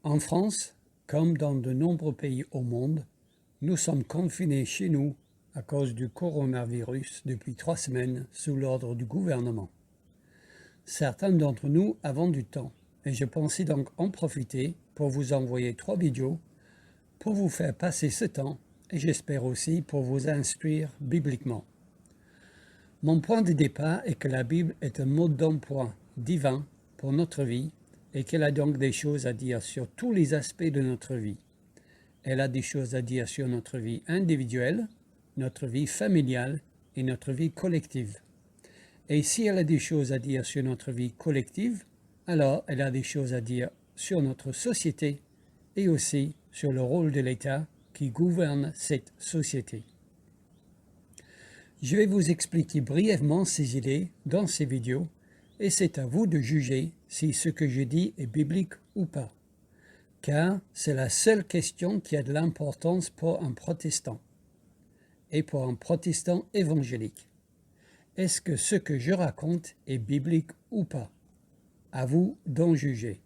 En France, comme dans de nombreux pays au monde, nous sommes confinés chez nous à cause du coronavirus depuis 3 semaines sous l'ordre du gouvernement. Certains d'entre nous avons du temps et je pensais donc en profiter pour vous envoyer 3 vidéos pour vous faire passer ce temps et j'espère aussi pour vous instruire bibliquement. Mon point de départ est que la Bible est un mode d'emploi divin pour notre vie et qu'elle a donc des choses à dire sur tous les aspects de notre vie. Elle a des choses à dire sur notre vie individuelle, notre vie familiale et notre vie collective. Et si elle a des choses à dire sur notre vie collective, alors elle a des choses à dire sur notre société et aussi sur le rôle de l'État qui gouverne cette société. Je vais vous expliquer brièvement ces idées dans ces vidéos et c'est à vous de juger si ce que je dis est biblique ou pas, car c'est la seule question qui a de l'importance pour un protestant et pour un protestant évangélique. Est-ce que ce que je raconte est biblique ou pas? À vous d'en juger.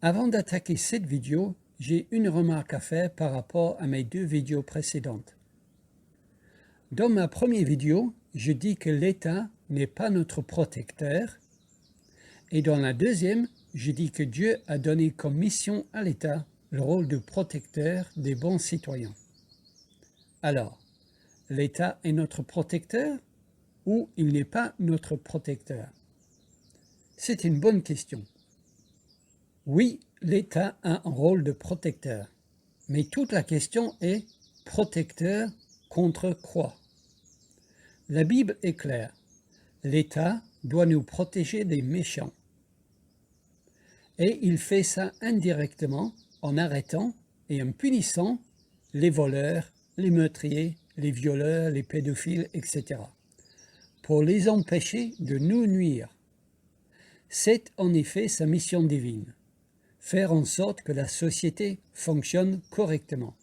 Avant d'attaquer cette vidéo, j'ai une remarque à faire par rapport à mes 2 vidéos précédentes. Dans ma première vidéo, je dis que l'État n'est pas notre protecteur et dans la deuxième, je dis que Dieu a donné comme mission à l'État le rôle de protecteur des bons citoyens. Alors, l'État est notre protecteur ou il n'est pas notre protecteur? C'est une bonne question. Oui, l'État a un rôle de protecteur, mais toute la question est protecteur contre quoi? La Bible est claire. L'État doit nous protéger des méchants. Et il fait ça indirectement en arrêtant et en punissant les voleurs, les meurtriers, les violeurs, les pédophiles, etc. pour les empêcher de nous nuire. C'est en effet sa mission divine, faire en sorte que la société fonctionne correctement,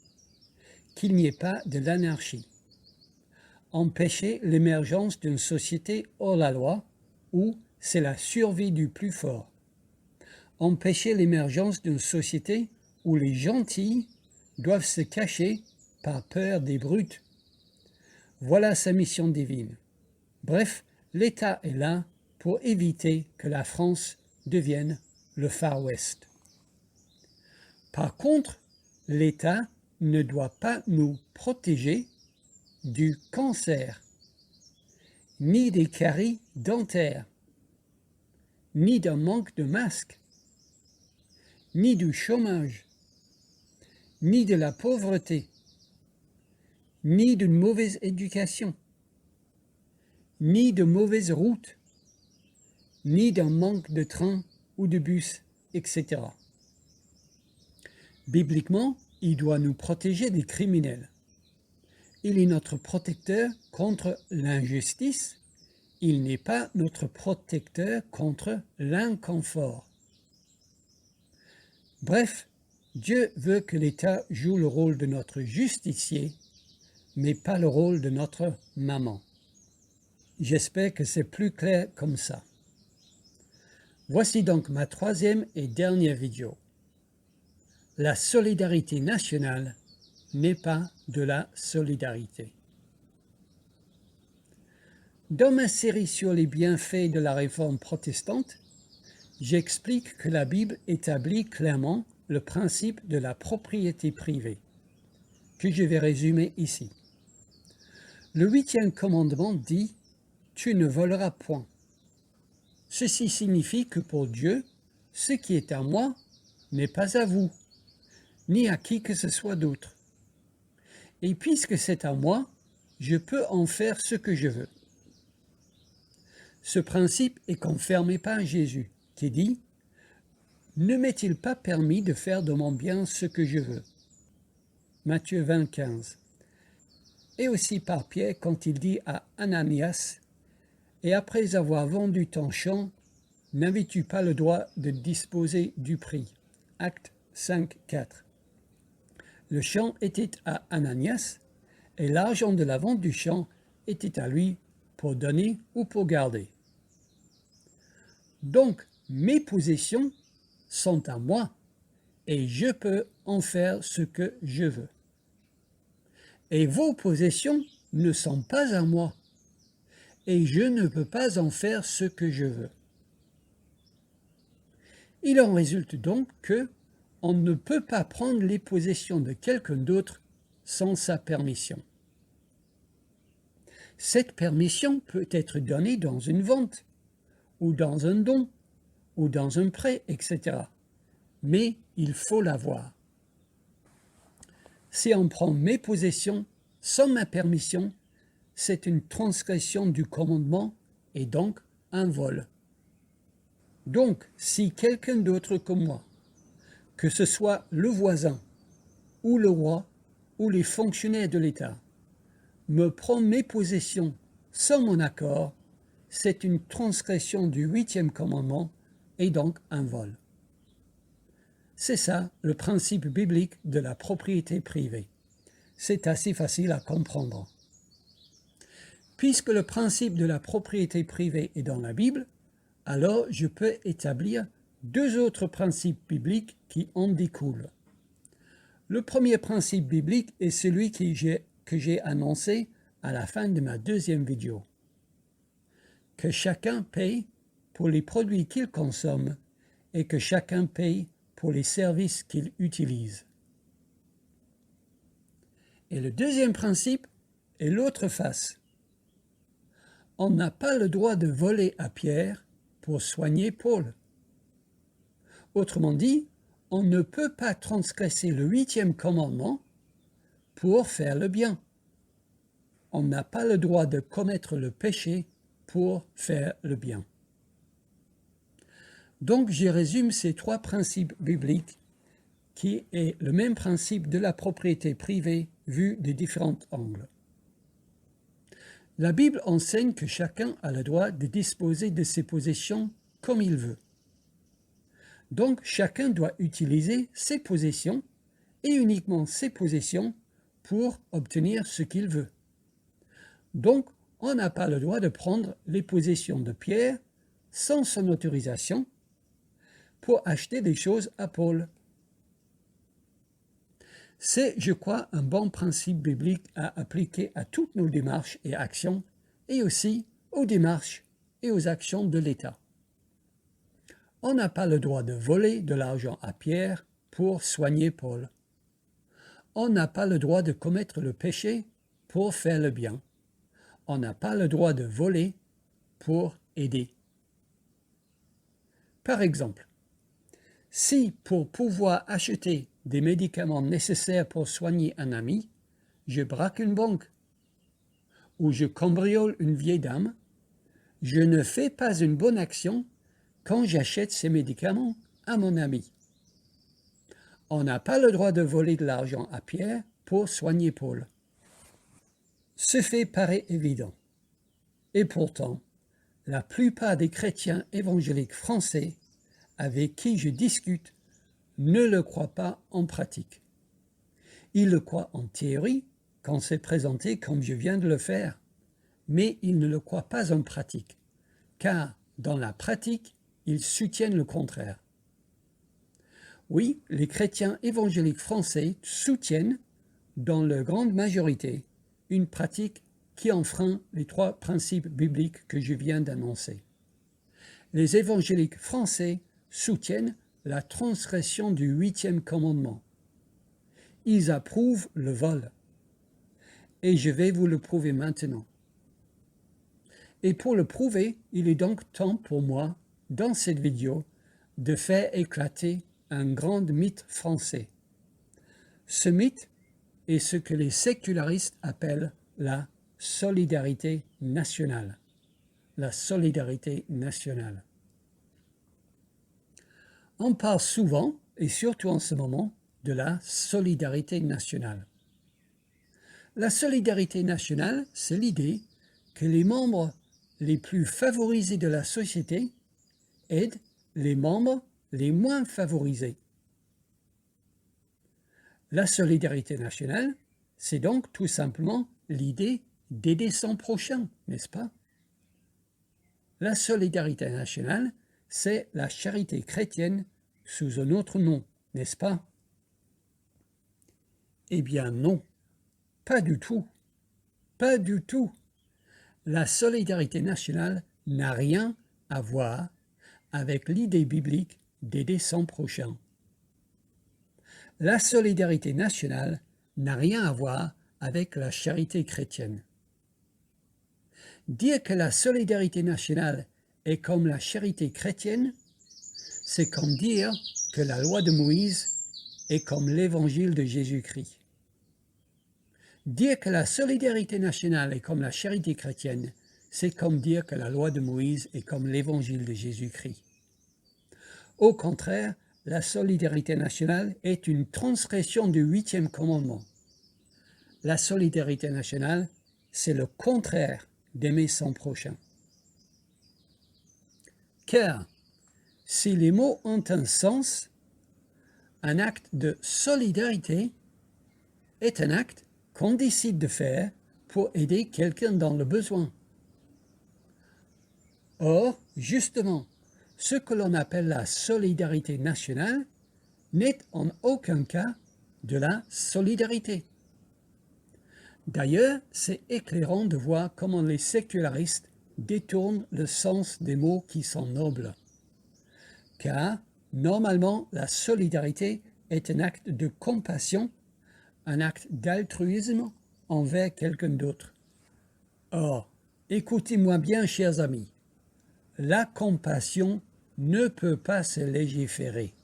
qu'il n'y ait pas de l'anarchie, empêcher l'émergence d'une société hors la loi où c'est la survie du plus fort, empêcher l'émergence d'une société où les gentils doivent se cacher par peur des brutes. Voilà sa mission divine. Bref, l'État est là pour éviter que la France devienne le Far West. Par contre, l'État ne doit pas nous protéger du cancer, ni des caries dentaires, ni d'un manque de masques, ni du chômage, ni de la pauvreté, ni d'une mauvaise éducation, ni de mauvaises routes, ni d'un manque de trains ou de bus, etc. Bibliquement, il doit nous protéger des criminels. Il est notre protecteur contre l'injustice. Il n'est pas notre protecteur contre l'inconfort. Bref, Dieu veut que l'État joue le rôle de notre justicier, mais pas le rôle de notre maman. J'espère que c'est plus clair comme ça. Voici donc ma 3e et dernière vidéo. La solidarité nationale n'est pas de la solidarité. Dans ma série sur les bienfaits de la réforme protestante, j'explique que la Bible établit clairement le principe de la propriété privée, que je vais résumer ici. Le 8e commandement dit « Tu ne voleras point ». Ceci signifie que pour Dieu, ce qui est à moi n'est pas à vous, ni à qui que ce soit d'autre. Et puisque c'est à moi, je peux en faire ce que je veux. Ce principe est confirmé par Jésus, qui dit « Ne m'est-il pas permis de faire de mon bien ce que je veux » Matthieu 25. Et aussi par Pierre quand il dit à Ananias « Et après avoir vendu ton champ, n'avais-tu pas le droit de disposer du prix » Acte 5, 4. Le champ était à Ananias et l'argent de la vente du champ était à lui pour donner ou pour garder. Donc, mes possessions sont à moi et je peux en faire ce que je veux. Et vos possessions ne sont pas à moi et je ne peux pas en faire ce que je veux. Il en résulte donc que on ne peut pas prendre les possessions de quelqu'un d'autre sans sa permission. Cette permission peut être donnée dans une vente, ou dans un don, ou dans un prêt, etc. Mais il faut l'avoir. Si on prend mes possessions sans ma permission, c'est une transgression du commandement et donc un vol. Donc, si quelqu'un d'autre que moi, que ce soit le voisin, ou le roi, ou les fonctionnaires de l'État, me prend mes possessions sans mon accord, c'est une transgression du 8e commandement et donc un vol. C'est ça le principe biblique de la propriété privée. C'est assez facile à comprendre. Puisque le principe de la propriété privée est dans la Bible, alors je peux établir deux autres principes bibliques qui en découlent. Le premier principe biblique est celui que j'ai annoncé à la fin de ma deuxième vidéo. Que chacun paye pour les produits qu'il consomme et que chacun paye pour les services qu'il utilise. Et le deuxième principe est l'autre face. On n'a pas le droit de voler à Pierre pour soigner Paul. Autrement dit, on ne peut pas transgresser le 8e commandement pour faire le bien. On n'a pas le droit de commettre le péché pour faire le bien. Donc je résume ces trois principes bibliques qui est le même principe de la propriété privée vu de différents angles. La Bible enseigne que chacun a le droit de disposer de ses possessions comme il veut. Donc chacun doit utiliser ses possessions et uniquement ses possessions pour obtenir ce qu'il veut. Donc on n'a pas le droit de prendre les possessions de Pierre sans son autorisation pour acheter des choses à Paul. C'est, je crois, un bon principe biblique à appliquer à toutes nos démarches et actions, et aussi aux démarches et aux actions de l'État. On n'a pas le droit de voler de l'argent à Pierre pour soigner Paul. On n'a pas le droit de commettre le péché pour faire le bien. On n'a pas le droit de voler pour aider. Par exemple, si pour pouvoir acheter des médicaments nécessaires pour soigner un ami, je braque une banque ou je cambriole une vieille dame, je ne fais pas une bonne action quand j'achète ces médicaments à mon ami. On n'a pas le droit de voler de l'argent à Pierre pour soigner Paul. Ce fait paraît évident. Et pourtant, la plupart des chrétiens évangéliques français avec qui je discute ne le croient pas en pratique. Ils le croient en théorie quand c'est présenté comme je viens de le faire, mais ils ne le croient pas en pratique, car dans la pratique, ils soutiennent le contraire. Oui, les chrétiens évangéliques français soutiennent, dans leur grande majorité, une pratique qui enfreint les trois principes bibliques que je viens d'annoncer. Les évangéliques français soutiennent la transgression du 8e commandement. Ils approuvent le vol. Et je vais vous le prouver maintenant. Et pour le prouver, il est donc temps pour moi, dans cette vidéo, de faire éclater un grand mythe français. Ce mythe est ce que les sécularistes appellent la solidarité nationale. La solidarité nationale. On parle souvent, et surtout en ce moment, de la solidarité nationale. La solidarité nationale, c'est l'idée que les membres les plus favorisés de la société aident les membres les moins favorisés. La solidarité nationale, c'est donc tout simplement l'idée d'aider son prochain, n'est-ce pas? La solidarité nationale, c'est la charité chrétienne sous un autre nom, n'est-ce pas? Eh bien non, pas du tout, pas du tout. La solidarité nationale n'a rien à voir avec l'idée biblique d'aider son prochain. La solidarité nationale n'a rien à voir avec la charité chrétienne. Dire que la solidarité nationale est comme la charité chrétienne, c'est comme dire que la loi de Moïse est comme l'évangile de Jésus-Christ. Dire que la solidarité nationale est comme la charité chrétienne, c'est comme dire que la loi de Moïse est comme l'évangile de Jésus-Christ. Au contraire, la solidarité nationale est une transgression du 8e commandement. La solidarité nationale, c'est le contraire d'aimer son prochain. Car si les mots ont un sens, un acte de solidarité est un acte qu'on décide de faire pour aider quelqu'un dans le besoin. Or, justement, ce que l'on appelle la solidarité nationale n'est en aucun cas de la solidarité. D'ailleurs, c'est éclairant de voir comment les sécularistes détournent le sens des mots qui sont nobles. Car, normalement, la solidarité est un acte de compassion, un acte d'altruisme envers quelqu'un d'autre. Or, écoutez-moi bien, chers amis, la compassion ne peut pas se légiférer.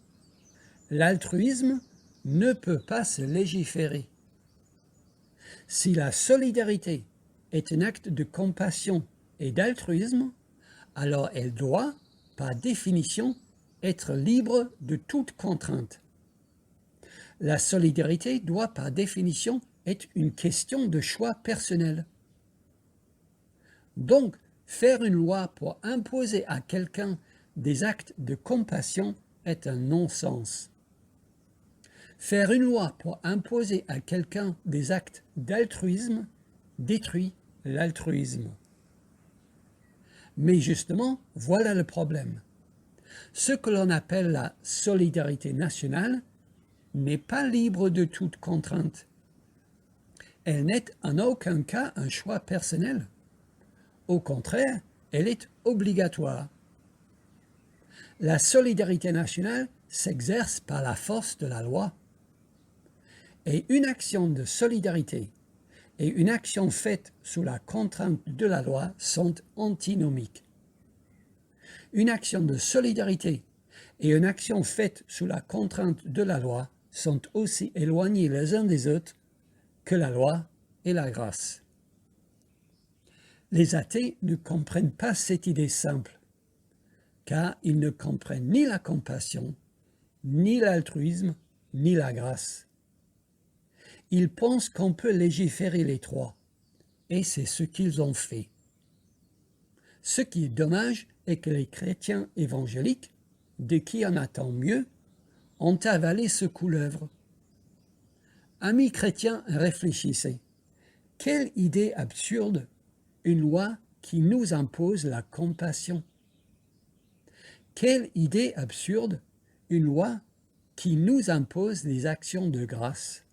L'altruisme ne peut pas se légiférer. Si la solidarité est un acte de compassion et d'altruisme, alors elle doit, par définition, être libre de toute contrainte. La solidarité doit, par définition, être une question de choix personnel. Donc, faire une loi pour imposer à quelqu'un des actes de compassion est un non-sens. Faire une loi pour imposer à quelqu'un des actes d'altruisme détruit l'altruisme. Mais justement, voilà le problème. Ce que l'on appelle la solidarité nationale n'est pas libre de toute contrainte. Elle n'est en aucun cas un choix personnel. Au contraire, elle est obligatoire. La solidarité nationale s'exerce par la force de la loi. Et une action de solidarité et une action faite sous la contrainte de la loi sont antinomiques. Une action de solidarité et une action faite sous la contrainte de la loi sont aussi éloignés les uns des autres que la loi et la grâce. Les athées ne comprennent pas cette idée simple, car ils ne comprennent ni la compassion, ni l'altruisme, ni la grâce. Ils pensent qu'on peut légiférer les trois, et c'est ce qu'ils ont fait. Ce qui est dommage est que les chrétiens évangéliques, de qui on attend mieux, ont avalé ce couleuvre. Amis chrétiens, réfléchissez. Quelle idée absurde, une loi qui nous impose la compassion. Quelle idée absurde, une loi qui nous impose des actions de grâce.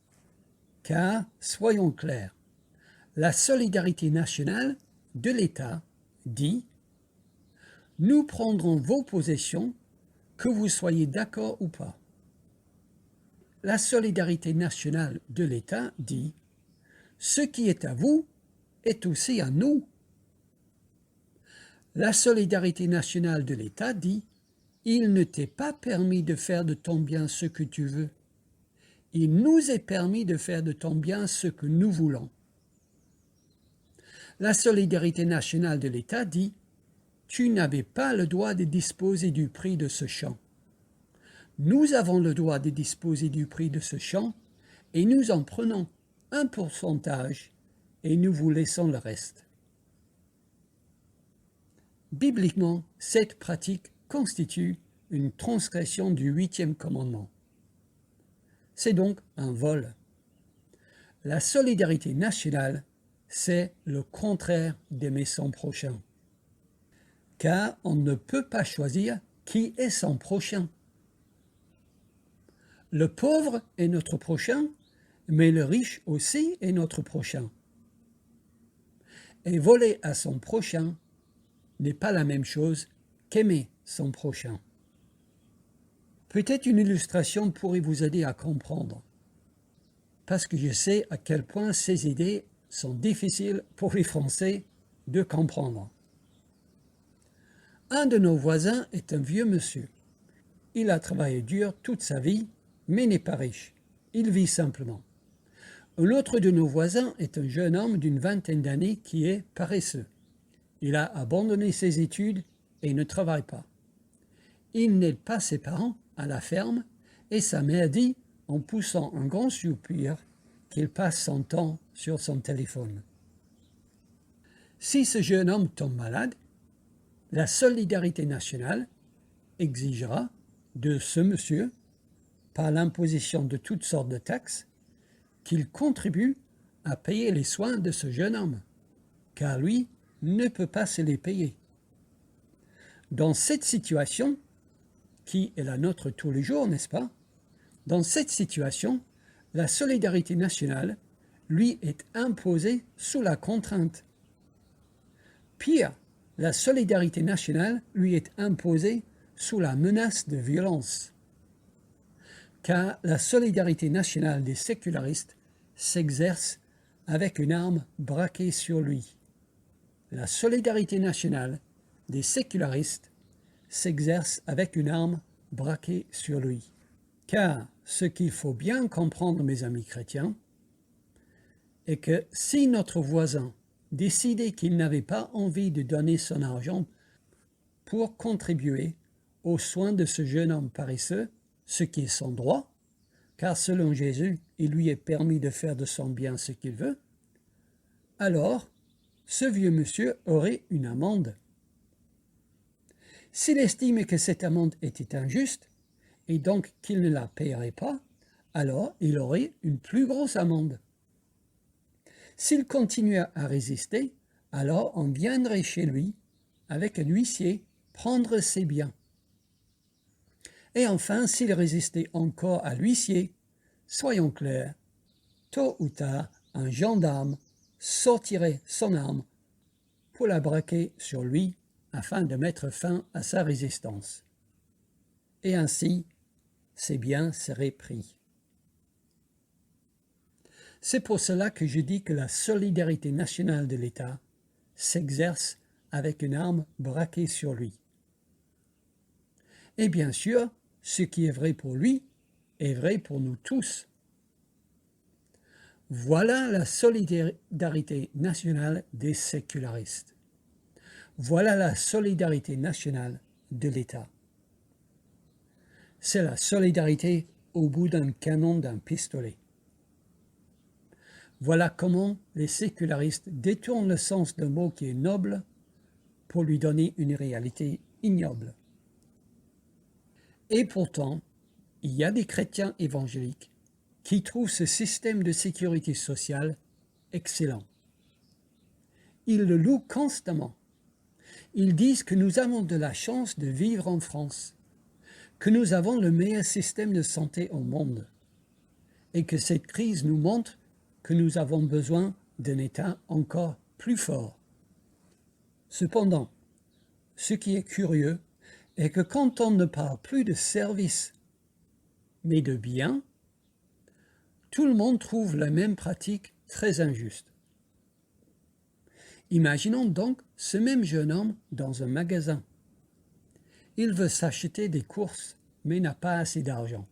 Car, soyons clairs, la solidarité nationale de l'État dit « Nous prendrons vos possessions, que vous soyez d'accord ou pas ». La solidarité nationale de l'État dit « Ce qui est à vous est aussi à nous ». La solidarité nationale de l'État dit « Il ne t'est pas permis de faire de ton bien ce que tu veux. Il nous est permis de faire de ton bien ce que nous voulons. » La solidarité nationale de l'État dit « Tu n'avais pas le droit de disposer du prix de ce champ. Nous avons le droit de disposer du prix de ce champ et nous en prenons un pourcentage et nous vous laissons le reste. » Bibliquement, cette pratique constitue une transgression du 8e commandement. C'est donc un vol. La solidarité nationale, c'est le contraire d'aimer son prochain. Car on ne peut pas choisir qui est son prochain. Le pauvre est notre prochain, mais le riche aussi est notre prochain. Et voler à son prochain n'est pas la même chose qu'aimer son prochain. Peut-être une illustration pourrait vous aider à comprendre, parce que je sais à quel point ces idées sont difficiles pour les Français de comprendre. Un de nos voisins est un vieux monsieur. Il a travaillé dur toute sa vie, mais n'est pas riche. Il vit simplement. L'autre de nos voisins est un jeune homme d'une vingtaine d'années qui est paresseux. Il a abandonné ses études et ne travaille pas. Il n'aide pas ses parents à la ferme et sa mère dit, en poussant un grand soupir, qu'il passe son temps sur son téléphone. Si ce jeune homme tombe malade, la solidarité nationale exigera de ce monsieur, par l'imposition de toutes sortes de taxes, qu'il contribue à payer les soins de ce jeune homme, car lui ne peut pas se les payer. Dans cette situation, qui est la nôtre tous les jours, n'est-ce pas? Dans cette situation, la solidarité nationale lui est imposée sous la contrainte. Pire, la solidarité nationale lui est imposée sous la menace de violence. Car la solidarité nationale des sécularistes s'exerce avec une arme braquée sur lui. La solidarité nationale des sécularistes s'exerce avec une arme braquée sur lui. Car ce qu'il faut bien comprendre, mes amis chrétiens, est que si notre voisin décidait qu'il n'avait pas envie de donner son argent pour contribuer aux soins de ce jeune homme paresseux, ce qui est son droit, car selon Jésus, il lui est permis de faire de son bien ce qu'il veut, alors ce vieux monsieur aurait une amende. S'il estime que cette amende était injuste, et donc qu'il ne la paierait pas, alors il aurait une plus grosse amende. S'il continuait à résister, alors on viendrait chez lui, avec un huissier, prendre ses biens. Et enfin, s'il résistait encore à l'huissier, soyons clairs, tôt ou tard, un gendarme sortirait son arme pour la braquer sur lui afin de mettre fin à sa résistance. Et ainsi, ses biens seraient pris. C'est pour cela que je dis que la solidarité nationale de l'État s'exerce avec une arme braquée sur lui. Et bien sûr, ce qui est vrai pour lui est vrai pour nous tous. Voilà la solidarité nationale des sécularistes. Voilà la solidarité nationale de l'État. C'est la solidarité au bout d'un canon d'un pistolet. Voilà comment les sécularistes détournent le sens d'un mot qui est noble pour lui donner une réalité ignoble. Et pourtant, il y a des chrétiens évangéliques qui trouvent ce système de sécurité sociale excellent. Ils le louent constamment. Ils disent que nous avons de la chance de vivre en France, que nous avons le meilleur système de santé au monde et que cette crise nous montre que nous avons besoin d'un État encore plus fort. Cependant, ce qui est curieux est que quand on ne parle plus de services, mais de biens, tout le monde trouve la même pratique très injuste. Imaginons donc ce même jeune homme dans un magasin. Il veut s'acheter des courses, mais n'a pas assez d'argent.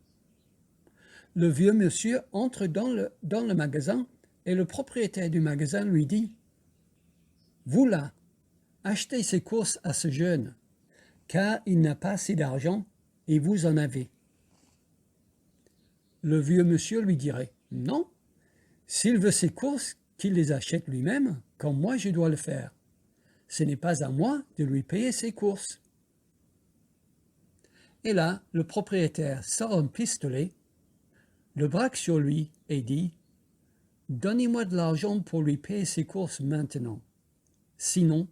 Le vieux monsieur entre dans le magasin et le propriétaire du magasin lui dit « Vous là, achetez ces courses à ce jeune, car il n'a pas assez d'argent et vous en avez. » Le vieux monsieur lui dirait « Non, s'il veut ses courses, qu'il les achète lui-même, comme moi je dois le faire. Ce n'est pas à moi de lui payer ses courses. » Et là, le propriétaire sort un pistolet, le braque sur lui et dit « Donnez-moi de l'argent pour lui payer ses courses maintenant. Sinon... »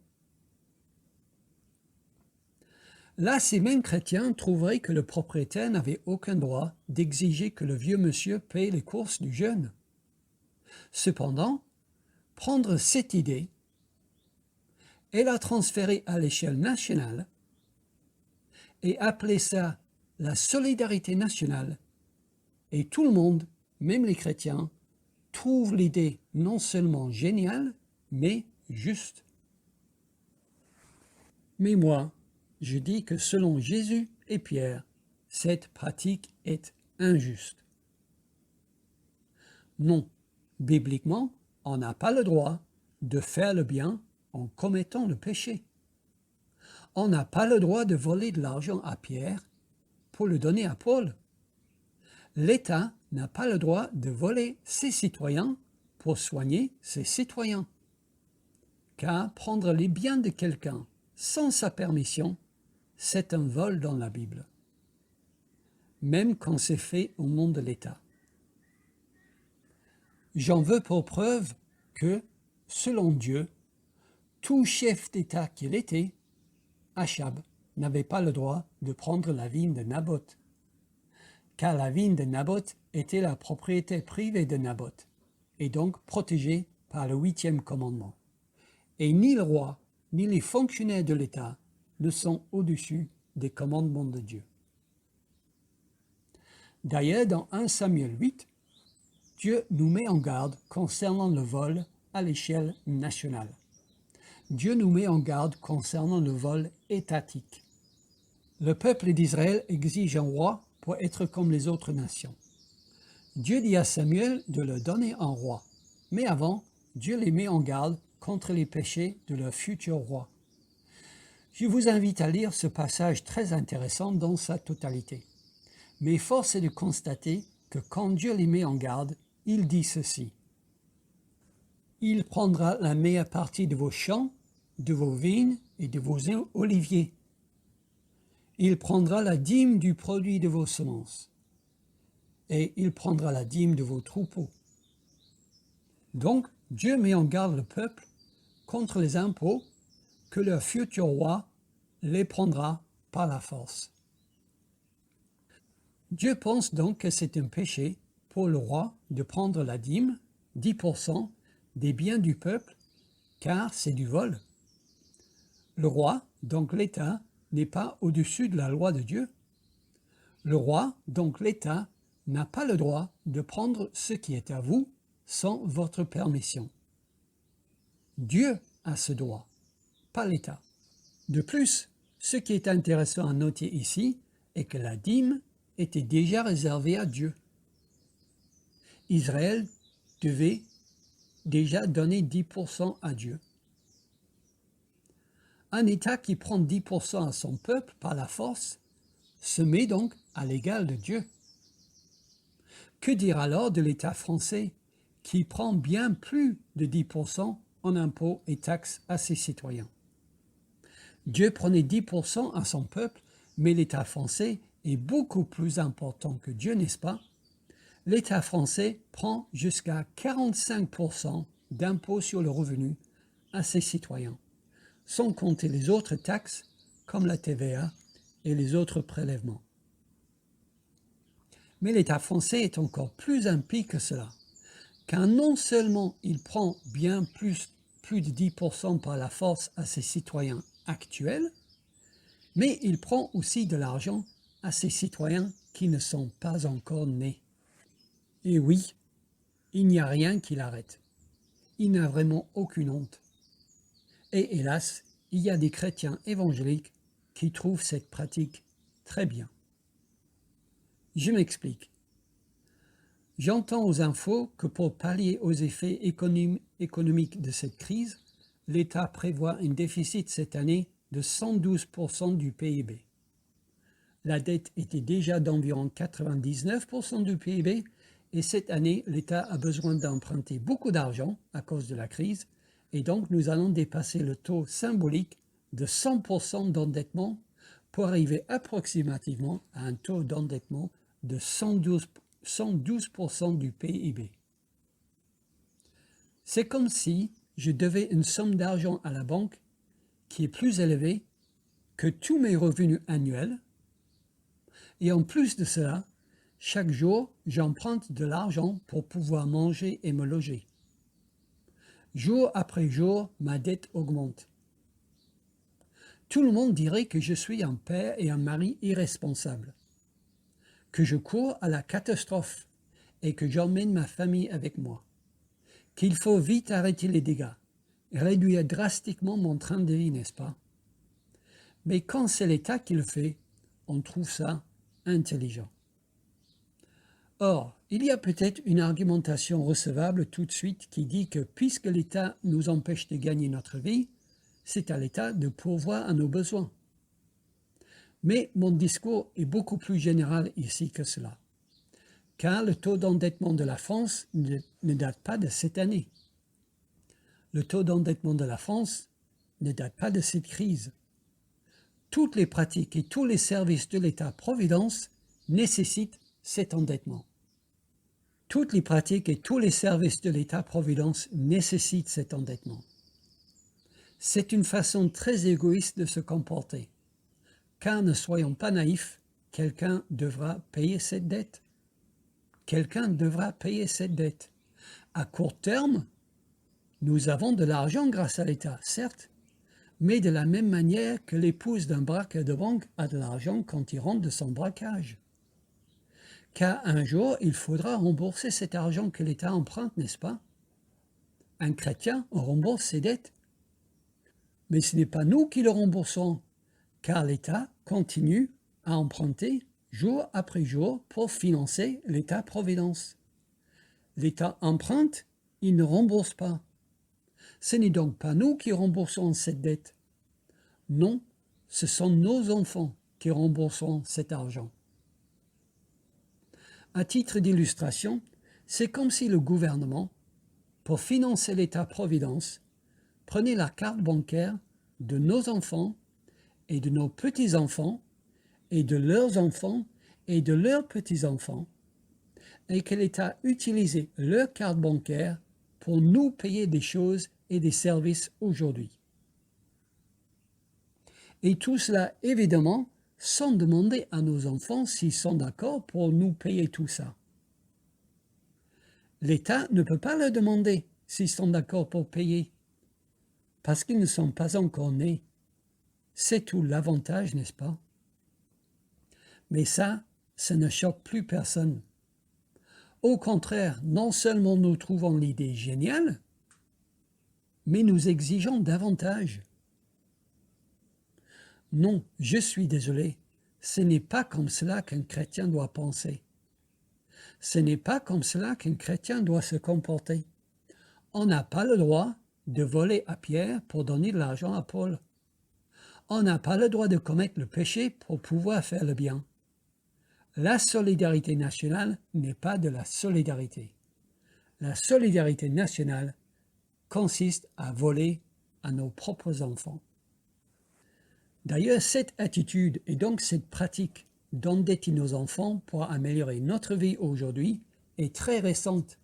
Là, ces mêmes chrétiens trouveraient que le propriétaire n'avait aucun droit d'exiger que le vieux monsieur paye les courses du jeune. Cependant, prendre cette idée et la transférer à l'échelle nationale et appeler ça la solidarité nationale, et tout le monde, même les chrétiens, trouve l'idée non seulement géniale, mais juste. Mais moi, je dis que selon Jésus et Pierre, cette pratique est injuste. Non, bibliquement, on n'a pas le droit de faire le bien en commettant le péché. On n'a pas le droit de voler de l'argent à Pierre pour le donner à Paul. L'État n'a pas le droit de voler ses citoyens pour soigner ses citoyens. Car prendre les biens de quelqu'un sans sa permission, c'est un vol dans la Bible, même quand c'est fait au nom de l'État. J'en veux pour preuve que, selon Dieu, tout chef d'État qu'il était, Achab n'avait pas le droit de prendre la vigne de Naboth, car la vigne de Naboth était la propriété privée de Naboth, et donc protégée par le 8e commandement. Et ni le roi, ni les fonctionnaires de l'État ne sont au-dessus des commandements de Dieu. D'ailleurs, dans 1 Samuel 8, Dieu nous met en garde concernant le vol à l'échelle nationale. Dieu nous met en garde concernant le vol étatique. Le peuple d'Israël exige un roi pour être comme les autres nations. Dieu dit à Samuel de leur donner un roi, mais avant, Dieu les met en garde contre les péchés de leur futur roi. Je vous invite à lire ce passage très intéressant dans sa totalité. Mais force est de constater que quand Dieu les met en garde, il dit ceci. Il prendra la meilleure partie de vos champs, de vos vignes et de vos oliviers. Il prendra la dîme du produit de vos semences. Et il prendra la dîme de vos troupeaux. Donc, Dieu met en garde le peuple contre les impôts que leur futur roi les prendra par la force. Dieu pense donc que c'est un péché pour le roi de prendre la dîme, 10% des biens du peuple, car c'est du vol. Le roi, donc l'État, n'est pas au-dessus de la loi de Dieu. Le roi, donc l'État, n'a pas le droit de prendre ce qui est à vous sans votre permission. Dieu a ce droit, pas l'État. De plus, ce qui est intéressant à noter ici est que la dîme était déjà réservée à Dieu. Israël devait déjà donner 10% à Dieu. Un État qui prend 10% à son peuple par la force se met donc à l'égal de Dieu. Que dire alors de l'État français qui prend bien plus de 10% en impôts et taxes à ses citoyens? Dieu prenait 10% à son peuple, mais l'État français est beaucoup plus important que Dieu, n'est-ce pas? L'État français prend jusqu'à 45% d'impôts sur le revenu à ses citoyens, sans compter les autres taxes comme la TVA et les autres prélèvements. Mais l'État français est encore plus impie que cela, car non seulement il prend bien plus de 10% par la force à ses citoyens actuels, mais il prend aussi de l'argent à ses citoyens qui ne sont pas encore nés. Et oui, il n'y a rien qui l'arrête. Il n'a vraiment aucune honte. Et hélas, il y a des chrétiens évangéliques qui trouvent cette pratique très bien. Je m'explique. J'entends aux infos que pour pallier aux effets économiques de cette crise, l'État prévoit un déficit cette année de 112% du PIB. La dette était déjà d'environ 99% du PIB et cette année, l'État a besoin d'emprunter beaucoup d'argent à cause de la crise et donc nous allons dépasser le taux symbolique de 100% d'endettement pour arriver approximativement à un taux d'endettement de 112% du PIB. C'est comme si je devais une somme d'argent à la banque qui est plus élevée que tous mes revenus annuels, et en plus de cela, chaque jour, j'emprunte de l'argent pour pouvoir manger et me loger. Jour après jour, ma dette augmente. Tout le monde dirait que je suis un père et un mari irresponsables, que je cours à la catastrophe et que j'emmène ma famille avec moi, qu'il faut vite arrêter les dégâts, réduire drastiquement mon train de vie, n'est-ce pas? Mais quand c'est l'État qui le fait, on trouve ça intelligent. Or, il y a peut-être une argumentation recevable tout de suite qui dit que puisque l'État nous empêche de gagner notre vie, c'est à l'État de pourvoir à nos besoins. Mais mon discours est beaucoup plus général ici que cela, car le taux d'endettement de la France ne date pas de cette année. Le taux d'endettement de la France ne date pas de cette crise. Toutes les pratiques et tous les services de l'État-providence nécessitent cet endettement. Toutes les pratiques et tous les services de l'État-providence nécessitent cet endettement. C'est une façon très égoïste de se comporter, car ne soyons pas naïfs, quelqu'un devra payer cette dette. Quelqu'un devra payer cette dette. À court terme, nous avons de l'argent grâce à l'État, certes, mais de la même manière que l'épouse d'un braqueur de banque a de l'argent quand il rentre de son braquage. Car un jour, il faudra rembourser cet argent que l'État emprunte, n'est-ce pas? Un chrétien rembourse ses dettes. Mais ce n'est pas nous qui le remboursons, car l'État continue à emprunter jour après jour pour financer l'État-providence. L'État emprunte, il ne rembourse pas. Ce n'est donc pas nous qui remboursons cette dette. Non, ce sont nos enfants qui rembourseront cet argent. À titre d'illustration, c'est comme si le gouvernement, pour financer l'État-providence, prenait la carte bancaire de nos enfants et de nos petits-enfants et de leurs enfants et de leurs petits-enfants et que l'État utilisait leur carte bancaire pour nous payer des choses et des services aujourd'hui. Et tout cela, évidemment, sans demander à nos enfants s'ils sont d'accord pour nous payer tout ça. L'État ne peut pas leur demander s'ils sont d'accord pour payer, parce qu'ils ne sont pas encore nés. C'est tout l'avantage, n'est-ce pas? Mais ça ne choque plus personne. Au contraire, non seulement nous trouvons l'idée géniale, mais nous exigeons davantage. Non, je suis désolé, ce n'est pas comme cela qu'un chrétien doit penser. Ce n'est pas comme cela qu'un chrétien doit se comporter. On n'a pas le droit de voler à Pierre pour donner de l'argent à Paul. On n'a pas le droit de commettre le péché pour pouvoir faire le bien. La solidarité nationale n'est pas de la solidarité. La solidarité nationale consiste à voler à nos propres enfants. D'ailleurs, cette attitude et donc cette pratique d'endetter nos enfants pour améliorer notre vie aujourd'hui est très récente.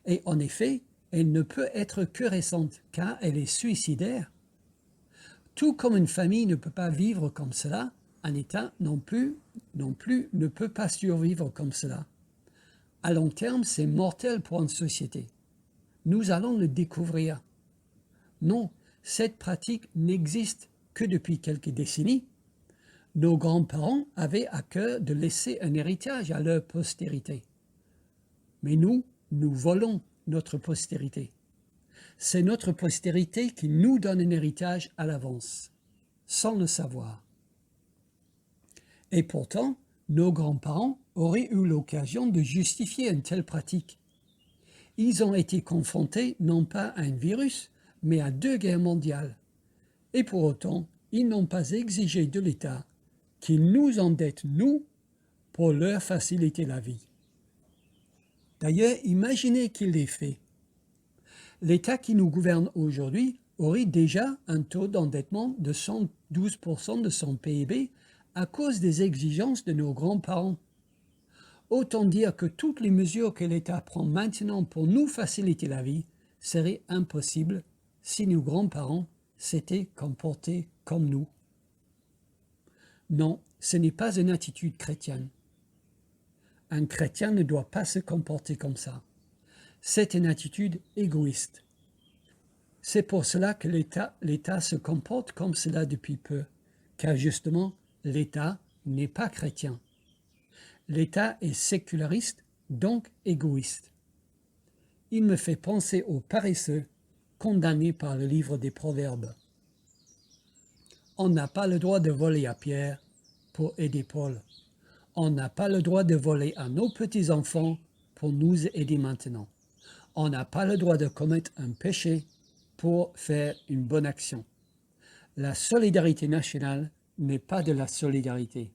Et en effet, elle ne peut être que récente car elle est suicidaire. Tout comme une famille ne peut pas vivre comme cela, un État non plus ne peut pas survivre comme cela. À long terme, c'est mortel pour une société. Nous allons le découvrir. Non, cette pratique n'existe que depuis quelques décennies. Nos grands-parents avaient à cœur de laisser un héritage à leur postérité. Mais nous volons notre postérité. C'est notre postérité qui nous donne un héritage à l'avance, sans le savoir. Et pourtant, nos grands-parents auraient eu l'occasion de justifier une telle pratique. Ils ont été confrontés non pas à un virus, mais à 2 guerres mondiales. Et pour autant, ils n'ont pas exigé de l'État qu'il nous endette, nous, pour leur faciliter la vie. D'ailleurs, imaginez qu'il l'ait fait. L'État qui nous gouverne aujourd'hui aurait déjà un taux d'endettement de 112% de son PIB à cause des exigences de nos grands-parents. Autant dire que toutes les mesures que l'État prend maintenant pour nous faciliter la vie seraient impossibles si nos grands-parents s'étaient comportés comme nous. Non, ce n'est pas une attitude chrétienne. Un chrétien ne doit pas se comporter comme ça. C'est une attitude égoïste. C'est pour cela que l'État se comporte comme cela depuis peu, car justement, l'État n'est pas chrétien. L'État est séculariste, donc égoïste. Il me fait penser aux paresseux condamnés par le livre des Proverbes. On n'a pas le droit de voler à Pierre pour aider Paul. On n'a pas le droit de voler à nos petits-enfants pour nous aider maintenant. On n'a pas le droit de commettre un péché pour faire une bonne action. La solidarité nationale n'est pas de la solidarité.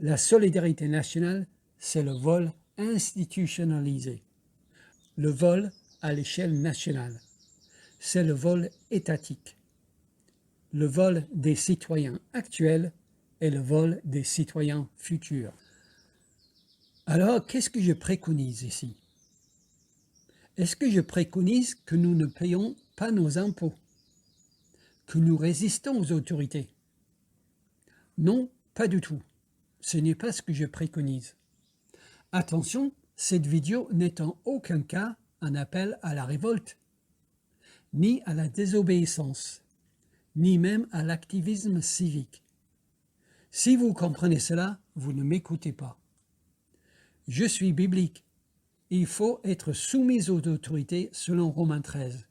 La solidarité nationale, c'est le vol institutionnalisé. Le vol à l'échelle nationale. C'est le vol étatique. Le vol des citoyens actuels et le vol des citoyens futurs. Alors, qu'est-ce que je préconise ici? Est-ce que je préconise que nous ne payons pas nos impôts? Que nous résistons aux autorités? Non, pas du tout. Ce n'est pas ce que je préconise. Attention, cette vidéo n'est en aucun cas un appel à la révolte, ni à la désobéissance, ni même à l'activisme civique. Si vous comprenez cela, vous ne m'écoutez pas. Je suis biblique. Il faut être soumis aux autorités selon Romains 13.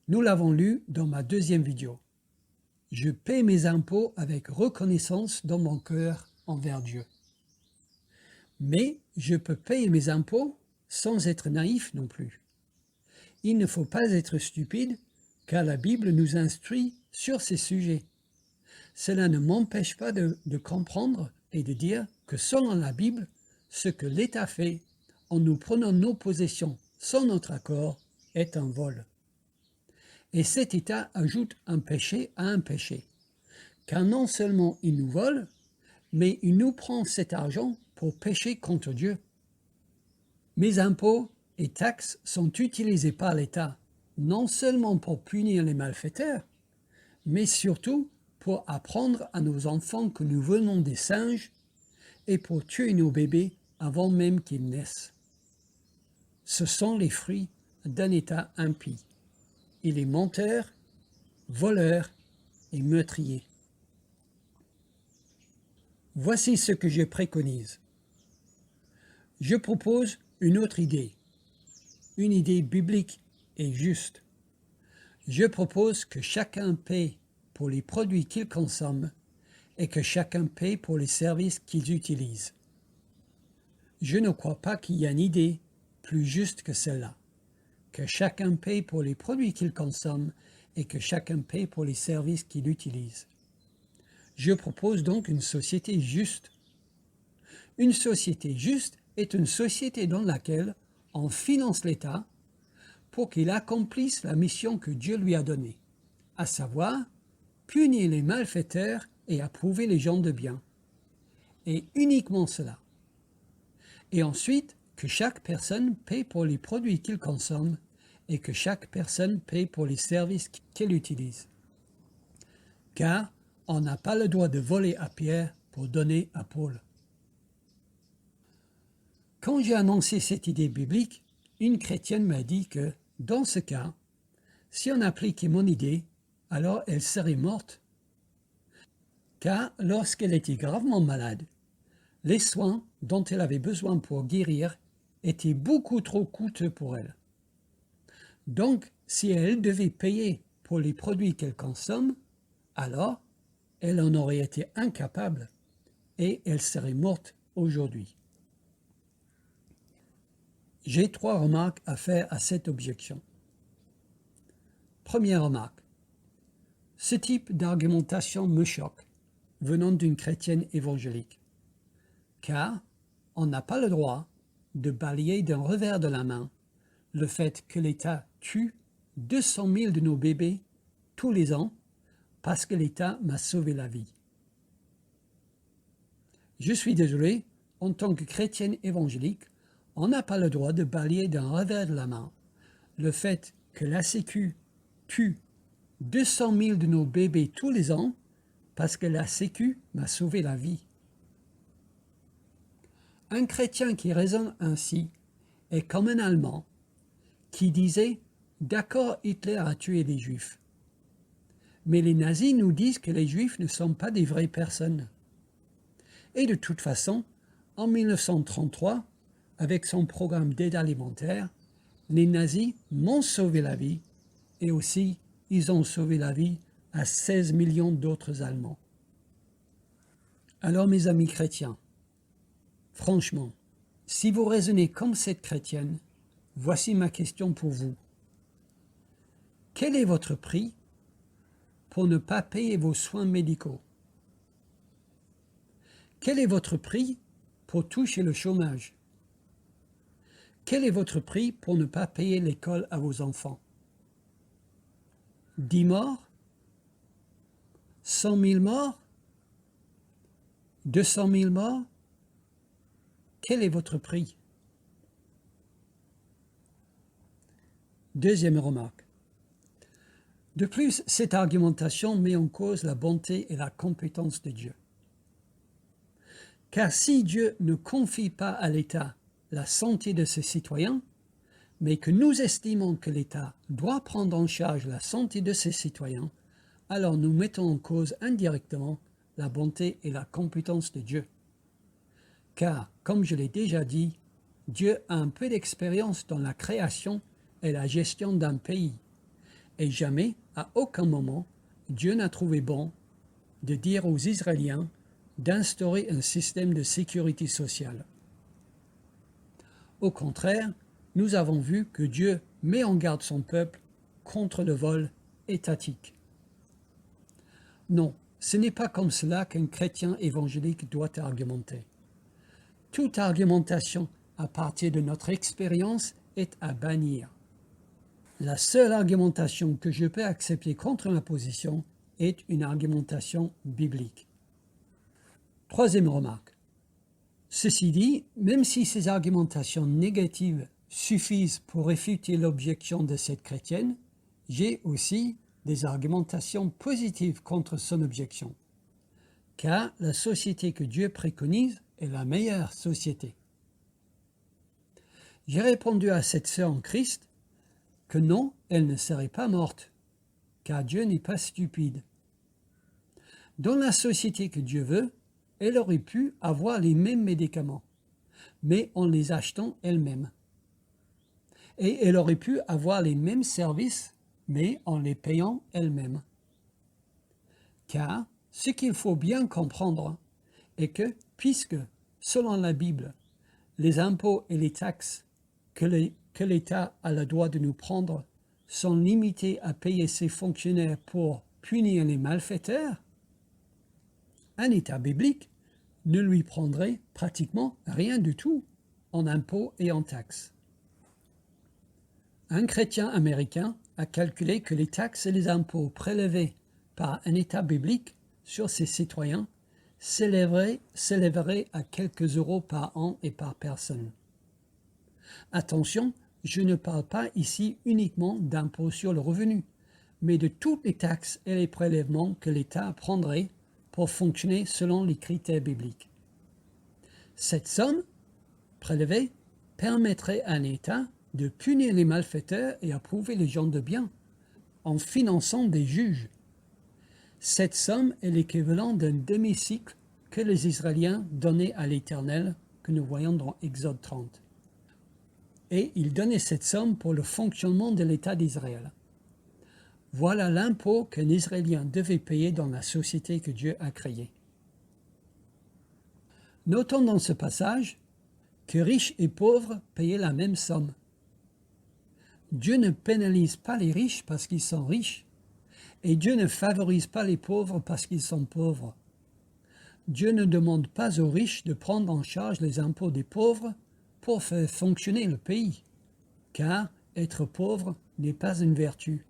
Nous l'avons lu dans ma deuxième vidéo. Je paie mes impôts avec reconnaissance dans mon cœur envers Dieu. Mais je peux payer mes impôts sans être naïf non plus. Il ne faut pas être stupide, car la Bible nous instruit sur ces sujets. Cela ne m'empêche pas de comprendre et de dire que selon la Bible, ce que l'État fait en nous prenant nos possessions sans notre accord est un vol. Et cet État ajoute un péché à un péché, car non seulement il nous vole, mais il nous prend cet argent pour pécher contre Dieu. Mes impôts et taxes sont utilisés par l'État non seulement pour punir les malfaiteurs, mais surtout pour apprendre à nos enfants que nous venons des singes et pour tuer nos bébés avant même qu'ils naissent. Ce sont les fruits d'un État impie. Il est menteur, voleur et meurtrier. Voici ce que je préconise. Je propose une autre idée, une idée biblique et juste. Je propose que chacun paie pour les produits qu'il consomme et que chacun paie pour les services qu'il utilise. Je ne crois pas qu'il y ait une idée plus juste que celle-là, que chacun paie pour les produits qu'il consomme et que chacun paie pour les services qu'il utilise. Je propose donc une société juste. Une société juste est une société dans laquelle on finance l'État pour qu'il accomplisse la mission que Dieu lui a donnée, à savoir punir les malfaiteurs et approuver les gens de bien. Et uniquement cela. Et ensuite, que chaque personne paie pour les produits qu'il consomme et que chaque personne paie pour les services qu'elle utilise. Car on n'a pas le droit de voler à Pierre pour donner à Paul. Quand j'ai annoncé cette idée biblique, une chrétienne m'a dit que, dans ce cas, si on appliquait mon idée, alors elle serait morte. Car lorsqu'elle était gravement malade, les soins dont elle avait besoin pour guérir étaient beaucoup trop coûteux pour elle. Donc, si elle devait payer pour les produits qu'elle consomme, alors elle en aurait été incapable et elle serait morte aujourd'hui. J'ai 3 remarques à faire à cette objection. Première remarque. Ce type d'argumentation me choque, venant d'une chrétienne évangélique, car on n'a pas le droit de balayer d'un revers de la main le fait que l'État tue 200 000 de nos bébés tous les ans parce que l'État m'a sauvé la vie. Je suis désolé, en tant que chrétienne évangélique, on n'a pas le droit de balayer d'un revers de la main le fait que la Sécu tue 200 000 de nos bébés tous les ans parce que la Sécu m'a sauvé la vie. Un chrétien qui raisonne ainsi est comme un Allemand qui disait « D'accord, Hitler a tué les Juifs. Mais les nazis nous disent que les Juifs ne sont pas des vraies personnes. » Et de toute façon, en 1933, avec son programme d'aide alimentaire, les nazis m'ont sauvé la vie et aussi ils ont sauvé la vie à 16 millions d'autres Allemands. Alors mes amis chrétiens, franchement, si vous raisonnez comme cette chrétienne, voici ma question pour vous. Quel est votre prix pour ne pas payer vos soins médicaux? Quel est votre prix pour toucher le chômage? Quel est votre prix pour ne pas payer l'école à vos enfants? 10 morts? 100 000 morts? 200 000 morts? Quel est votre prix? Deuxième remarque. De plus, cette argumentation met en cause la bonté et la compétence de Dieu. Car si Dieu ne confie pas à l'État la santé de ses citoyens, mais que nous estimons que l'État doit prendre en charge la santé de ses citoyens, alors nous mettons en cause indirectement la bonté et la compétence de Dieu. Car, comme je l'ai déjà dit, Dieu a un peu d'expérience dans la création et la gestion d'un pays. Et jamais, à aucun moment, Dieu n'a trouvé bon de dire aux Israéliens d'instaurer un système de sécurité sociale. Au contraire, nous avons vu que Dieu met en garde son peuple contre le vol étatique. Non, ce n'est pas comme cela qu'un chrétien évangélique doit argumenter. Toute argumentation à partir de notre expérience est à bannir. La seule argumentation que je peux accepter contre ma position est une argumentation biblique. Troisième remarque. Ceci dit, même si ces argumentations négatives suffisent pour réfuter l'objection de cette chrétienne, j'ai aussi des argumentations positives contre son objection. Car la société que Dieu préconise est la meilleure société. J'ai répondu à cette sœur en Christ que non, elle ne serait pas morte, car Dieu n'est pas stupide. Dans la société que Dieu veut, elle aurait pu avoir les mêmes médicaments, mais en les achetant elle-même. Et elle aurait pu avoir les mêmes services, mais en les payant elle-même. Car ce qu'il faut bien comprendre est que, puisque, selon la Bible, les impôts et les taxes que l'État a le droit de nous prendre sont limités à payer ses fonctionnaires pour punir les malfaiteurs, un État biblique ne lui prendrait pratiquement rien du tout en impôts et en taxes. Un chrétien américain a calculé que les taxes et les impôts prélevés par un État biblique sur ses citoyens s'élèveraient à quelques euros par an et par personne. Attention, je ne parle pas ici uniquement d'impôts sur le revenu, mais de toutes les taxes et les prélèvements que l'État prendrait pour fonctionner selon les critères bibliques. Cette somme prélevée permettrait à un État de punir les malfaiteurs et approuver les gens de bien, en finançant des juges. Cette somme est l'équivalent d'un demi-cycle que les Israéliens donnaient à l'Éternel, que nous voyons dans Exode 30. Et ils donnaient cette somme pour le fonctionnement de l'État d'Israël. Voilà l'impôt qu'un Israélien devait payer dans la société que Dieu a créée. Notons dans ce passage que riches et pauvres payaient la même somme. Dieu ne pénalise pas les riches parce qu'ils sont riches, et Dieu ne favorise pas les pauvres parce qu'ils sont pauvres. Dieu ne demande pas aux riches de prendre en charge les impôts des pauvres pour faire fonctionner le pays, car être pauvre n'est pas une vertu.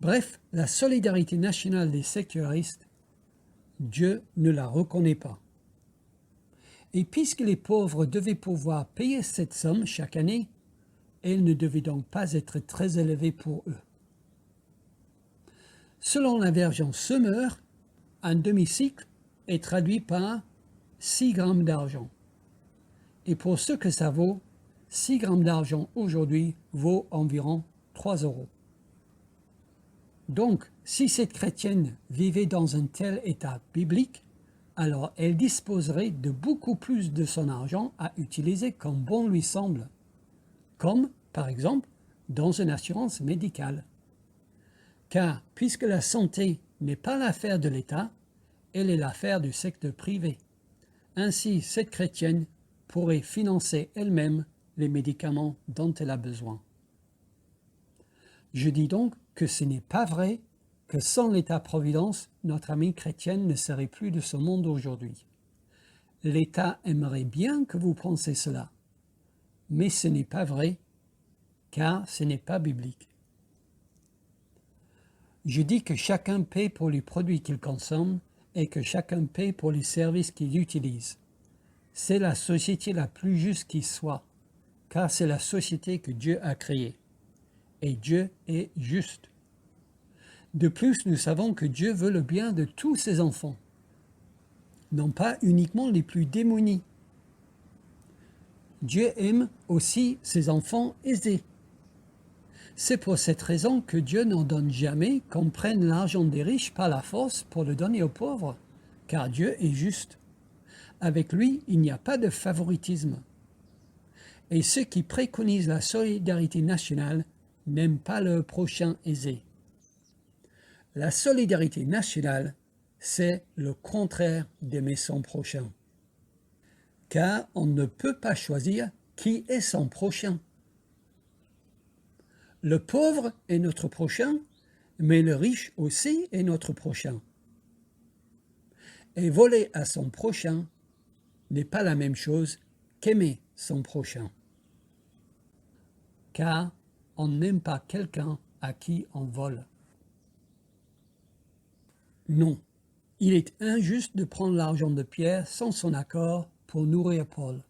Bref, la solidarité nationale des sécularistes, Dieu ne la reconnaît pas. Et puisque les pauvres devaient pouvoir payer cette somme chaque année, elle ne devait donc pas être très élevée pour eux. Selon la version Semeur, Un demi-cycle est traduit par 6 grammes d'argent. Et pour ce que ça vaut, 6 grammes d'argent aujourd'hui vaut environ 3 €. Donc, si cette chrétienne vivait dans un tel état biblique, alors elle disposerait de beaucoup plus de son argent à utiliser comme bon lui semble, comme, par exemple, dans une assurance médicale. Car, puisque la santé n'est pas l'affaire de l'État, elle est l'affaire du secteur privé. Ainsi, cette chrétienne pourrait financer elle-même les médicaments dont elle a besoin. Je dis donc que ce n'est pas vrai que sans l'État-providence, notre amie chrétienne ne serait plus de ce monde aujourd'hui. L'État aimerait bien que vous pensiez cela, mais ce n'est pas vrai, car ce n'est pas biblique. Je dis que chacun paie pour les produits qu'il consomme et que chacun paie pour les services qu'il utilise. C'est la société la plus juste qui soit, car c'est la société que Dieu a créée. Et Dieu est juste. De plus, nous savons que Dieu veut le bien de tous ses enfants, non pas uniquement les plus démunis. Dieu aime aussi ses enfants aisés. C'est pour cette raison que Dieu n'en donne jamais qu'on prenne l'argent des riches par la force pour le donner aux pauvres, car Dieu est juste. Avec lui, il n'y a pas de favoritisme. Et ceux qui préconisent la solidarité nationale n'aiment pas leur prochain aisé. La solidarité nationale, c'est le contraire d'aimer son prochain. Car on ne peut pas choisir qui est son prochain. Le pauvre est notre prochain, mais le riche aussi est notre prochain. Et voler à son prochain n'est pas la même chose qu'aimer son prochain. Car on n'aime pas quelqu'un à qui on vole. Non, il est injuste de prendre l'argent de Pierre sans son accord pour nourrir Paul.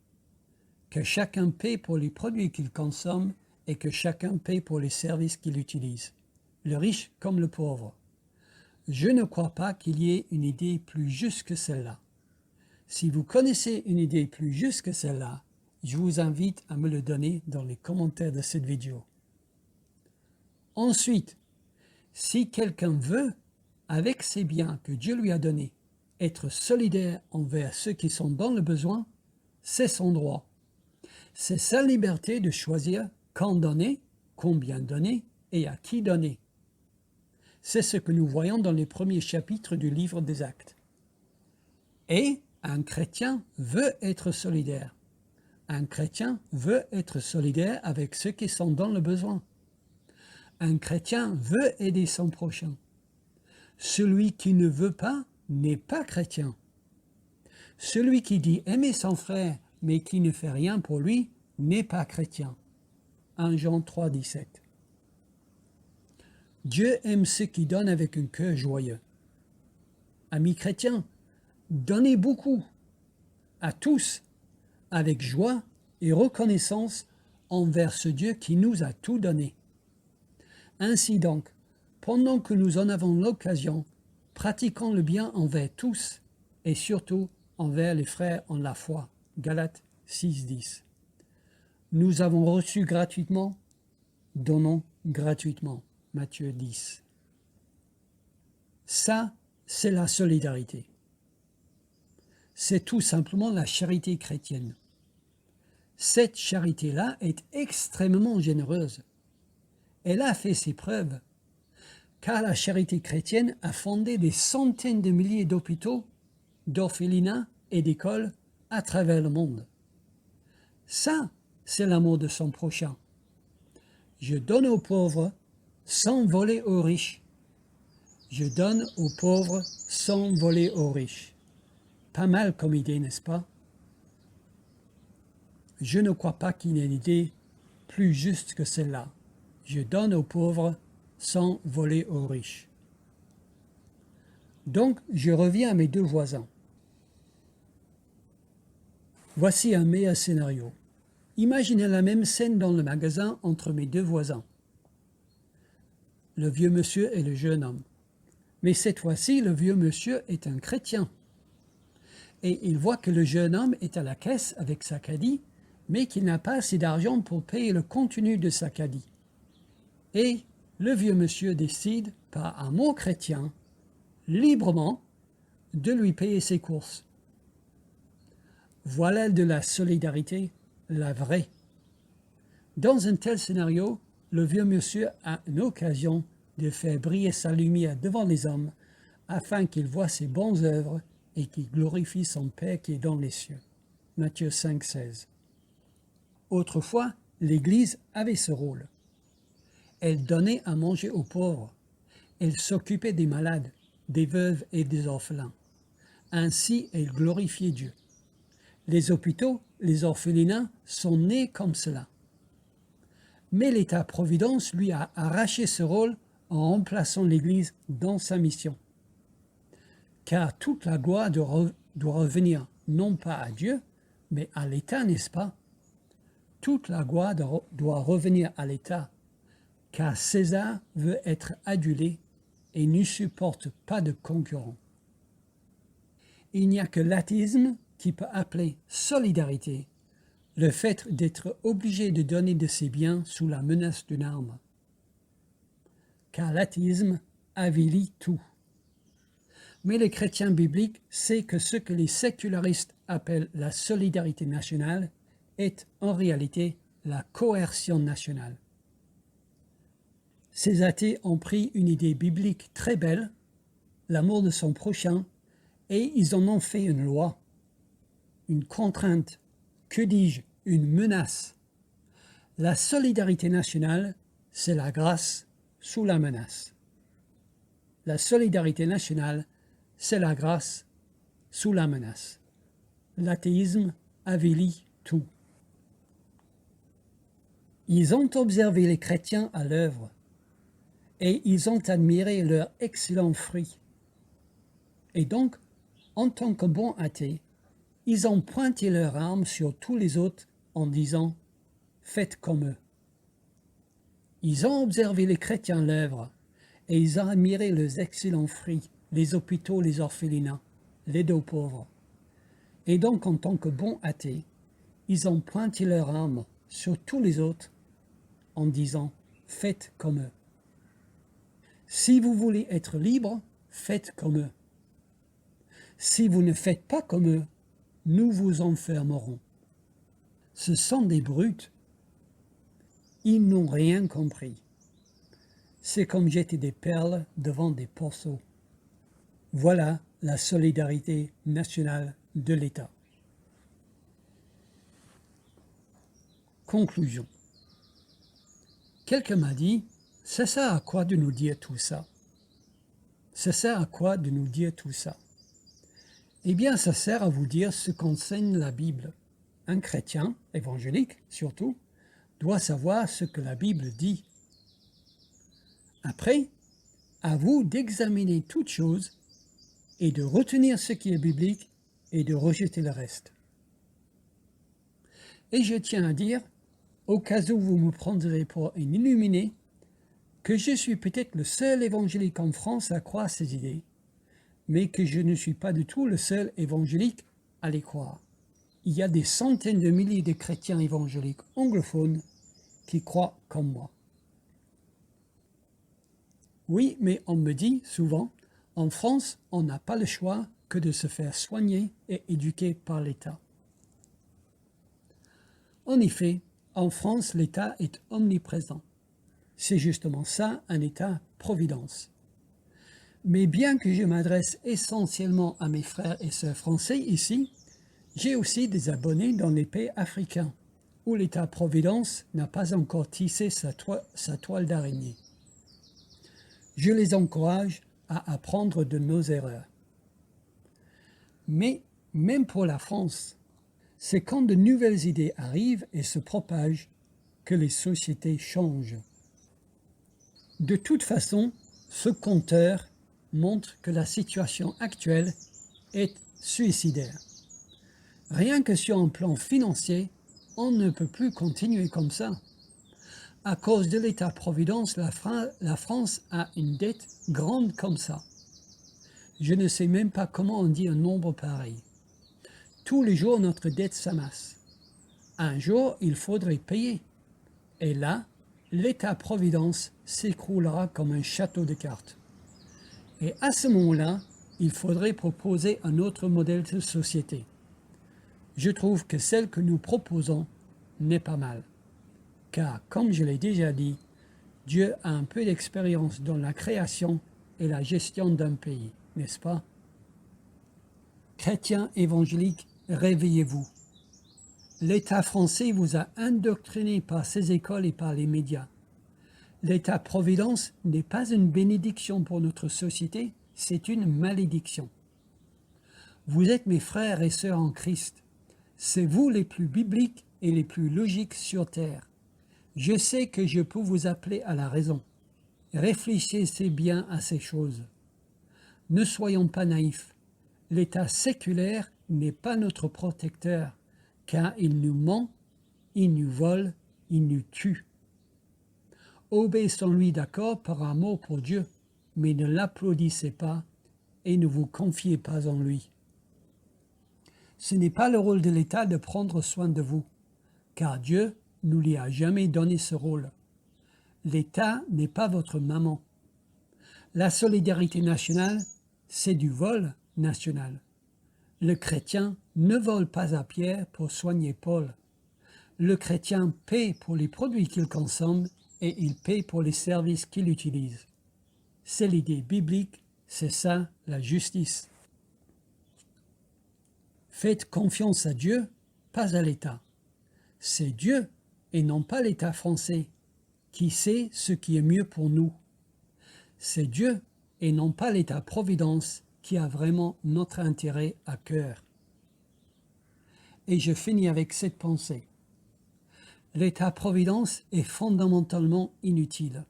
Que chacun paie pour les produits qu'il consomme et que chacun paie pour les services qu'il utilise, le riche comme le pauvre. Je ne crois pas qu'il y ait une idée plus juste que celle-là. Si vous connaissez une idée plus juste que celle-là, je vous invite à me le donner dans les commentaires de cette vidéo. Ensuite, si quelqu'un veut, avec ses biens que Dieu lui a donnés, être solidaire envers ceux qui sont dans le besoin, c'est son droit. C'est sa liberté de choisir quand donner, combien donner et à qui donner. C'est ce que nous voyons dans les premiers chapitres du livre des Actes. Et un chrétien veut être solidaire. Un chrétien veut être solidaire avec ceux qui sont dans le besoin. Un chrétien veut aider son prochain. Celui qui ne veut pas n'est pas chrétien. Celui qui dit aimer son frère mais qui ne fait rien pour lui n'est pas chrétien. 1 Jean 3, 17. Dieu aime ceux qui donnent avec un cœur joyeux. Amis chrétiens, donnez beaucoup, à tous, avec joie et reconnaissance envers ce Dieu qui nous a tout donné. Ainsi donc, pendant que nous en avons l'occasion, pratiquons le bien envers tous et surtout envers les frères en la foi. Galates 6, 10. Nous avons reçu gratuitement, donnons gratuitement. Matthieu 10. Ça, c'est la solidarité. C'est tout simplement la charité chrétienne. Cette charité-là est extrêmement généreuse. Elle a fait ses preuves, car la charité chrétienne a fondé des centaines de milliers d'hôpitaux, d'orphelinats et d'écoles à travers le monde. Ça, c'est l'amour de son prochain. Je donne aux pauvres sans voler aux riches. Je donne aux pauvres sans voler aux riches. Pas mal comme idée, n'est-ce pas? Je ne crois pas qu'il y ait une idée plus juste que celle-là. Je donne aux pauvres sans voler aux riches. Donc, je reviens à mes deux voisins. Voici un meilleur scénario. Imaginez la même scène dans le magasin entre mes deux voisins. Le vieux monsieur et le jeune homme. Mais cette fois-ci, le vieux monsieur est un chrétien. Et il voit que le jeune homme est à la caisse avec sa caddie, mais qu'il n'a pas assez d'argent pour payer le contenu de sa caddie. Et le vieux monsieur décide, par amour chrétien, librement, de lui payer ses courses. Voilà de la solidarité, la vraie. Dans un tel scénario, le vieux monsieur a une occasion de faire briller sa lumière devant les hommes, afin qu'ils voient ses bonnes œuvres et qu'il glorifie son Père qui est dans les cieux. Matthieu 5, 16. Autrefois, l'Église avait ce rôle. Elle donnait à manger aux pauvres. Elle s'occupait des malades, des veuves et des orphelins. Ainsi, elle glorifiait Dieu. Les hôpitaux, les orphelinats sont nés comme cela. Mais l'État-providence lui a arraché ce rôle en remplaçant l'Église dans sa mission. Car toute la gloire doit revenir non pas à Dieu, mais à l'État, n'est-ce pas? Toute la gloire doit revenir à l'État, car César veut être adulé et ne supporte pas de concurrents. Il n'y a que l'athéisme qui peut appeler solidarité le fait d'être obligé de donner de ses biens sous la menace d'une arme. Car l'athéisme avilit tout. Mais le chrétien biblique sait que ce que les sécularistes appellent la solidarité nationale est en réalité la coercion nationale. Ces athées ont pris une idée biblique très belle, l'amour de son prochain, et ils en ont fait une loi, une contrainte, que dis-je, une menace. La solidarité nationale, c'est la grâce sous la menace. La solidarité nationale, c'est la grâce sous la menace. L'athéisme avilit tout. Ils ont observé les chrétiens à l'œuvre et ils ont admiré leurs excellents fruits. Et donc, en tant que bons athées, ils ont pointé leur arme sur tous les autres en disant « faites comme eux ». Ils ont observé les chrétiens à l'œuvre et ils ont admiré leurs excellents fruits, les hôpitaux, les orphelinats, l'aide aux pauvres. Et donc, en tant que bons athées, ils ont pointé leur arme sur tous les autres en disant « faites comme eux ». Si vous voulez être libre, faites comme eux. Si vous ne faites pas comme eux, nous vous enfermerons. Ce sont des brutes. Ils n'ont rien compris. C'est comme jeter des perles devant des porceaux. Voilà la solidarité nationale de l'État. Conclusion. Quelqu'un m'a dit, ça sert à quoi de nous dire tout ça? Ça sert à quoi de nous dire tout ça? Eh bien, ça sert à vous dire ce qu'enseigne la Bible. Un chrétien, évangélique surtout, doit savoir ce que la Bible dit. Après, à vous d'examiner toutes choses et de retenir ce qui est biblique et de rejeter le reste. Et je tiens à dire, au cas où vous me prendrez pour un illuminé, que je suis peut-être le seul évangélique en France à croire ces idées, mais que je ne suis pas du tout le seul évangélique à les croire. Il y a des centaines de milliers de chrétiens évangéliques anglophones qui croient comme moi. Oui, mais on me dit souvent, en France, on n'a pas le choix que de se faire soigner et éduquer par l'État. En effet, en France, l'État est omniprésent. C'est justement ça, un État-providence. Mais bien que je m'adresse essentiellement à mes frères et sœurs français ici, j'ai aussi des abonnés dans les pays africains, où l'État-providence n'a pas encore tissé sa toile d'araignée. Je les encourage à apprendre de nos erreurs. Mais même pour la France, c'est quand de nouvelles idées arrivent et se propagent que les sociétés changent. De toute façon, ce compteur montre que la situation actuelle est suicidaire. Rien que sur un plan financier, on ne peut plus continuer comme ça. À cause de l'État-providence, la France a une dette grande comme ça. Je ne sais même pas comment on dit un nombre pareil. Tous les jours, notre dette s'amasse. Un jour, il faudrait payer. Et là, l'État-providence s'écroulera comme un château de cartes. Et à ce moment-là, il faudrait proposer un autre modèle de société. Je trouve que celle que nous proposons n'est pas mal. Car, comme je l'ai déjà dit, Dieu a un peu d'expérience dans la création et la gestion d'un pays, n'est-ce pas? Chrétiens évangéliques, réveillez-vous. L'État français vous a indoctriné par ses écoles et par les médias. L'État-providence n'est pas une bénédiction pour notre société, c'est une malédiction. Vous êtes mes frères et sœurs en Christ. C'est vous les plus bibliques et les plus logiques sur terre. Je sais que je peux vous appeler à la raison. Réfléchissez bien à ces choses. Ne soyons pas naïfs. L'État séculaire n'est pas notre protecteur, car il nous ment, il nous vole, il nous tue. Obéissons-lui d'accord par amour pour Dieu, mais ne l'applaudissez pas et ne vous confiez pas en lui. Ce n'est pas le rôle de l'État de prendre soin de vous, car Dieu ne lui a jamais donné ce rôle. L'État n'est pas votre maman. La solidarité nationale, c'est du vol national. Le chrétien ne vole pas à Pierre pour soigner Paul. Le chrétien paie pour les produits qu'il consomme et il paie pour les services qu'il utilise. C'est l'idée biblique, c'est ça la justice. Faites confiance à Dieu, pas à l'État. C'est Dieu et non pas l'État français qui sait ce qui est mieux pour nous. C'est Dieu et non pas l'État-providence qui a vraiment notre intérêt à cœur. Et je finis avec cette pensée. L'État-providence est fondamentalement inutile,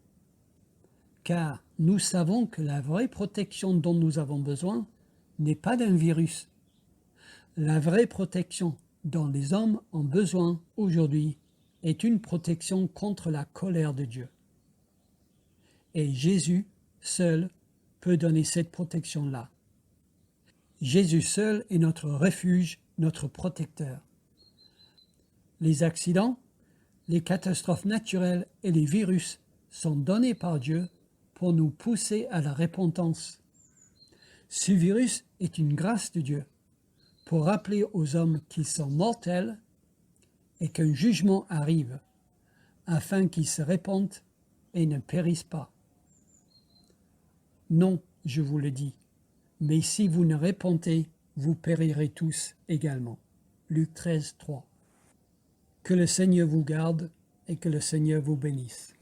car nous savons que la vraie protection dont nous avons besoin n'est pas d'un virus. La vraie protection dont les hommes ont besoin aujourd'hui est une protection contre la colère de Dieu. Et Jésus seul peut donner cette protection-là. Jésus seul est notre refuge, notre protecteur. Les accidents, les catastrophes naturelles et les virus sont donnés par Dieu pour nous pousser à la repentance. Ce virus est une grâce de Dieu pour rappeler aux hommes qu'ils sont mortels et qu'un jugement arrive, afin qu'ils se repentent et ne périssent pas. Non, je vous le dis, mais si vous ne repentez, vous périrez tous également. Luc 13, 3. Que le Seigneur vous garde et que le Seigneur vous bénisse.